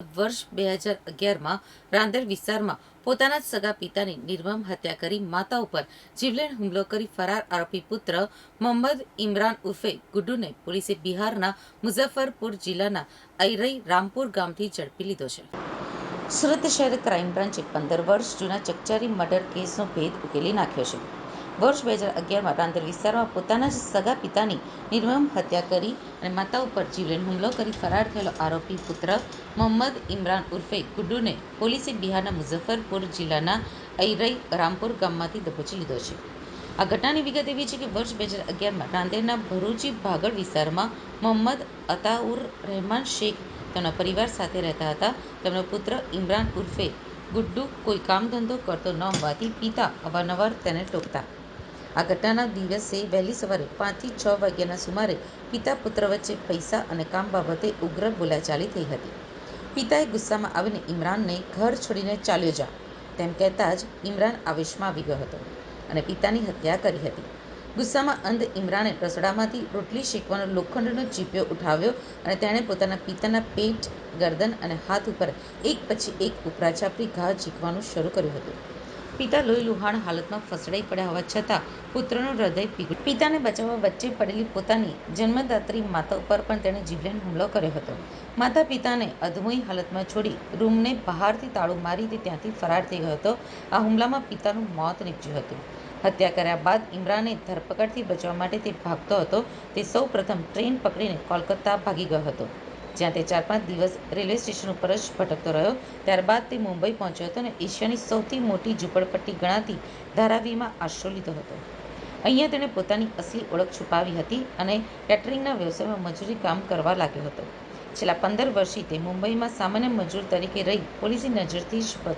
વર્ષ 2011માં રાંદેર વિસ્તારમાં પોતાના જ સગા પિતાની નિર્મમ હત્યા કરી માતા ઉપર જીવલેણ હુમલો કરી ફરાર આરોપી પુત્ર મોહમ્મદ ઇમરાન ઉર્ફે ગુડ્ડુને પોલીસે બિહારના મુઝફ્ફરપુર જિલ્લાના ઐરઈ રામપુર ગામથી ઝડપી લીધો છે. સુરત શહેર ક્રાઇમ બ્રાન્ચે 15 વર્ષ જૂના ચકચારી મર્ડર કેસનો ભેદ ઉકેલી નાખ્યો છે. વર્ષ 2011માં રાંદેર વિસ્તારમાં પોતાના જ સગા પિતાની નિર્મમ હત્યા કરી અને માતા ઉપર જીવલેણ હુમલો કરી ફરાર થયેલો આરોપી પુત્ર મોહમ્મદ ઇમરાન ઉર્ફે ગુડ્ડુને પોલીસે બિહારના મુઝફ્ફરપુર જિલ્લાના ઐરઈ રામપુર ગામમાંથી દબોચી લીધો છે. આ ઘટનાની વિગત એવી છે કે વર્ષ 2011માં રાંદેરના ભરૂચી ભાગળ વિસ્તારમાં મોહમ્મદ અતાઉર રહેમાન શેખ તેમના પરિવાર સાથે રહેતા હતા. તેમનો પુત્ર ઇમરાન ઉર્ફે ગુડ્ડુ કોઈ કામ ધંધો કરતો ન હોવાથી પિતા અવારનવાર તેને ટોકતા. આ ઘટનાના દિવસે વહેલી સવારે 5 થી 6 વાગ્યાના સુમારે પિતા પુત્ર વચ્ચે પૈસા અને કામ બાબતે ઉગ્ર બોલાચાલી થઈ હતી. પિતાએ ગુસ્સામાં આવીને ઇમરાનને ઘર છોડીને ચાલ્યો જા તેમ કહેતા જ ઇમરાન આવેશમાં આવી ગયો હતો અને પિતાની હત્યા કરી હતી. ગુસ્સામાં અંધ ઇમરાને રસોડામાંથી રોટલી શેકવાનો લોખંડનો ચીપિયો ઉઠાવ્યો અને તેણે પોતાના પિતાના પેટ, ગરદન અને હાથ ઉપર એક પછી એક ઉપરા છાપરી ઘા ઝીંકવાનું શરૂ કર્યું હતું. પિતા લોહીલુહાણ હાલતમાં ફસડાઈ પડ્યા હોવા છતાં પુત્રનું હૃદય પીગળ્યું. પિતાને બચાવવા વચ્ચે પડેલી પોતાની જન્મદાત્રી માતા ઉપર પણ તેણે જીવલેણ હુમલો કર્યો હતો. માતા પિતાને અધમોઈ હાલતમાં છોડી રૂમને બહારથી તાળું મારી તે ત્યાંથી ફરાર થઈ ગયો હતો. આ હુમલામાં પિતાનું મોત નીપજ્યું હતું. હત્યા કર્યા બાદ ઇમરાનની ધરપકડથી બચવા માટે તે ભાગતો હતો. તે સૌ પ્રથમ ટ્રેન પકડીને કોલકાતા ભાગી ગયો હતો, જ્યાં તે 4-5 દિવસ રેલવે સ્ટેશન ઉપર જ ભટકતો રહ્યો. ત્યારબાદ તે મુંબઈ પહોંચ્યો હતો અને એશિયાની સૌથી મોટી ઝૂંપડપટ્ટી ગણાતી ધારાવીમાં આશરો લીધો હતો. અહીંયા તેણે પોતાની અસલી ઓળખ છુપાવી હતી અને કેટરિંગના વ્યવસાયમાં મજૂરી કામ કરવા લાગ્યો હતો. છેલ્લા 15 વર્ષથી તે મુંબઈમાં સામાન્ય મજૂર તરીકે રહી પોલીસની નજરથી જ